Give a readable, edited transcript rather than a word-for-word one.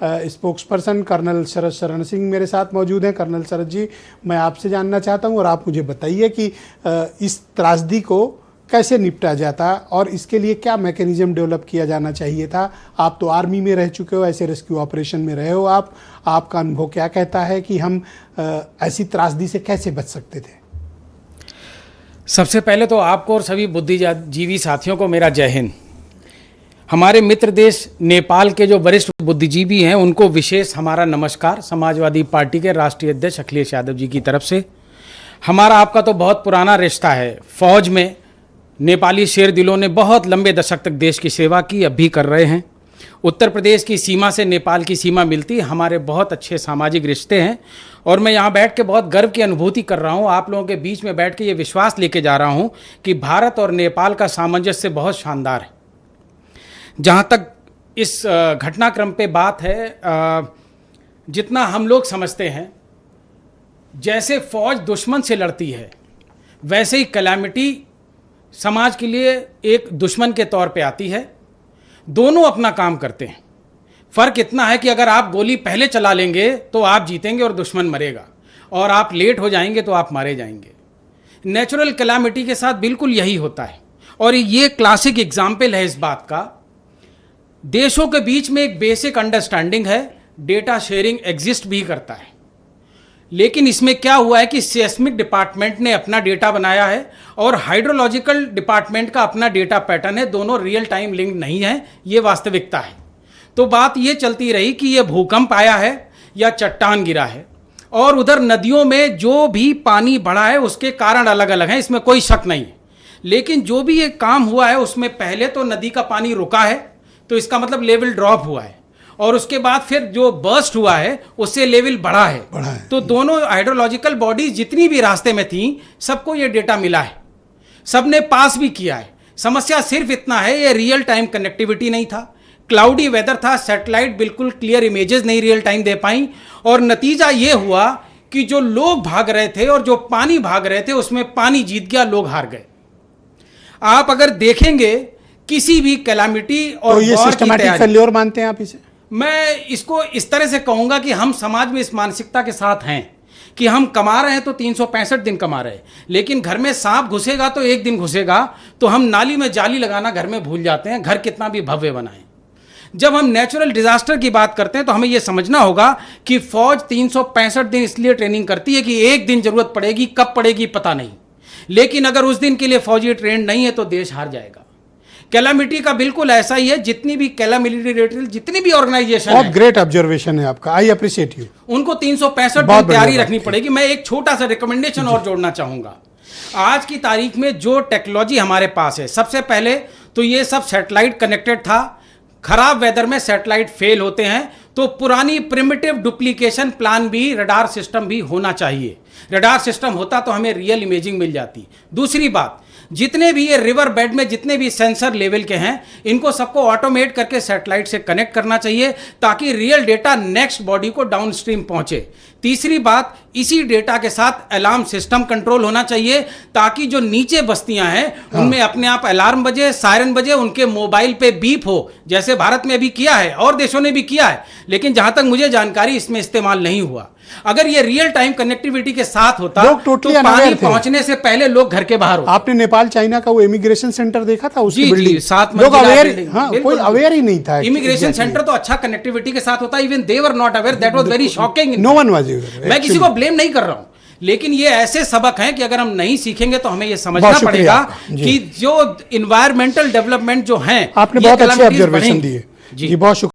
Spokes person colonel शरद शरण सिंह मेरे साथ मौजूद हैं। कर्नल शरद जी, मैं आपसे जानना चाहता हूं और आप मुझे बताइए कि इस त्रासदी को कैसे निपटा जाता और इसके लिए क्या मैकेनिज्म डेवलप किया जाना चाहिए था। आप तो आर्मी में रह चुके हो, ऐसे रेस्क्यू ऑपरेशन में रहे हो, आपका अनुभव क्या कहता है कि हम ऐसी त्रासदी से कैसे बच सकते थे। सबसे पहले तो आपको और सभी बुद्धिजीवी साथियों को मेरा जय हिंद। हमारे मित्र देश नेपाल के जो वरिष्ठ बुद्धिजीवी हैं उनको विशेष हमारा नमस्कार समाजवादी पार्टी के राष्ट्रीय अध्यक्ष अखिलेश यादव जी की तरफ से। हमारा आपका तो बहुत पुराना रिश्ता है। फौज में नेपाली शेर दिलों ने बहुत लंबे दशक तक देश की सेवा की, अब भी कर रहे हैं। उत्तर प्रदेश की सीमा से नेपाल की सीमा मिलती, हमारे बहुत अच्छे सामाजिक रिश्ते हैं और मैं यहाँ बैठ के बहुत गर्व की अनुभूति कर रहा हूँ। आप लोगों के बीच में बैठ के ये विश्वास लेके जा रहा हूँ कि भारत और नेपाल का सामंजस्य बहुत शानदार है। जहाँ तक इस घटनाक्रम पे बात है, जितना हम लोग समझते हैं जैसे फौज दुश्मन से लड़ती है वैसे ही कैलामिटी समाज के लिए एक दुश्मन के तौर पे आती है। दोनों अपना काम करते हैं। फ़र्क इतना है कि अगर आप गोली पहले चला लेंगे तो आप जीतेंगे और दुश्मन मरेगा, और आप लेट हो जाएंगे तो आप मारे जाएंगे। नेचुरल कैलामिटी के साथ बिल्कुल यही होता है और ये क्लासिक एग्जाम्पल है इस बात का। देशों के बीच में एक बेसिक अंडरस्टैंडिंग है, डेटा शेयरिंग एग्जिस्ट भी करता है, लेकिन इसमें क्या हुआ है कि सेस्मिक डिपार्टमेंट ने अपना डेटा बनाया है और हाइड्रोलॉजिकल डिपार्टमेंट का अपना डेटा पैटर्न है। दोनों रियल टाइम लिंक नहीं है, ये वास्तविकता है। तो बात ये चलती रही कि ये भूकंप आया है या चट्टान गिरा है, और उधर नदियों में जो भी पानी बढ़ा है उसके कारण अलग अलग हैं, इसमें कोई शक नहीं है। लेकिन जो भी ये काम हुआ है उसमें पहले तो नदी का पानी रुका है, तो इसका मतलब लेवल ड्रॉप हुआ है, और उसके बाद फिर जो बर्स्ट हुआ है उससे लेवल बढ़ा है। तो दोनों हाइड्रोलॉजिकल बॉडीज जितनी भी रास्ते में थी सबको ये डेटा मिला है, सबने पास भी किया है। समस्या सिर्फ इतना है, ये रियल टाइम कनेक्टिविटी नहीं था, क्लाउडी वेदर था, सैटेलाइट बिल्कुल क्लियर इमेजेस नहीं रियल टाइम दे पाई, और नतीजा ये हुआ कि जो लोग भाग रहे थे और जो पानी भाग रहे थे उसमें पानी जीत गया, लोग हार गए। आप अगर देखेंगे किसी भी कैलामिटी और तो ये सिस्टमैटिक फेल्योर मानते हैं आप इसे? मैं इसको इस तरह से कहूंगा कि हम समाज में इस मानसिकता के साथ हैं कि हम कमा रहे हैं तो 365 दिन कमा रहे हैं, लेकिन घर में सांप घुसेगा तो एक दिन घुसेगा, तो हम नाली में जाली लगाना घर में भूल जाते हैं, घर कितना भी भव्य बनाएं। जब हम नेचुरल डिजास्टर की बात करते हैं तो हमें यह समझना होगा कि फौज 365 दिन इसलिए ट्रेनिंग करती है कि एक दिन जरूरत पड़ेगी, कब पड़ेगी पता नहीं, लेकिन अगर उस दिन के लिए फौजी ट्रेंड नहीं है तो देश हार जाएगा। कैलामिटी का बिल्कुल ऐसा ही है। जितनी भी कैलामिटी जितनी भी ऑर्गेनाइजेशन बहुत ग्रेट ऑब्जर्वेशन है आपका, आई अप्रिशिएट यू। उनको 365 दिन तैयारी रखनी पड़ेगी। मैं एक छोटा सा रिकमेंडेशन और जोड़ना चाहूंगा। आज की तारीख में जो टेक्नोलॉजी हमारे पास है, सबसे पहले तो ये सब सैटेलाइट कनेक्टेड था। खराब वेदर में सैटेलाइट फेल होते हैं, तो पुरानी प्रिमिटिव डुप्लीकेशन प्लान भी, रडार सिस्टम भी होना चाहिए। रडार सिस्टम होता तो हमें रियल इमेजिंग मिल जाती। दूसरी बात, जितने भी ये रिवर बेड में जितने भी सेंसर लेवल के हैं, इनको सबको ऑटोमेट करके सैटेलाइट से कनेक्ट करना चाहिए ताकि रियल डेटा नेक्स्ट बॉडी को डाउनस्ट्रीम पहुंचे। तीसरी बात, इसी डेटा के साथ अलार्म सिस्टम कंट्रोल होना चाहिए ताकि जो नीचे बस्तियां हैं उनमें अपने आप अलार्म बजे, सायरन बजे, उनके मोबाइल पे बीप हो, जैसे भारत में अभी किया है और देशों ने भी किया है, लेकिन जहां तक मुझे जानकारी इसमें इस्तेमाल नहीं हुआ। अगर ये रियल टाइम कनेक्टिविटी के साथ होता तो पानी पहुंचने से पहले लोग घर के बाहर होते। आपने नेपाल चाइना का वो इमिग्रेशन सेंटर देखा था? उसकी बिल्डिंग साथ में लोग अवेयर, हाँ, कोई अवेयर ही नहीं था। इमिग्रेशन सेंटर तो अच्छा कनेक्टिविटी के साथ होता, even they were not aware, that was very shocking. No one was. मैं किसी को ब्लेम नहीं कर रहा हूं, लेकिन ये ऐसे सबक हैं कि अगर हम नहीं सीखेंगे तो हमें ये समझना पड़ेगा कि जो इन्वायरमेंटल डेवलपमेंट जो है, आपने बहुत अच्छे ऑब्जर्वेशन दिए जी, बहुत शुक्रिया।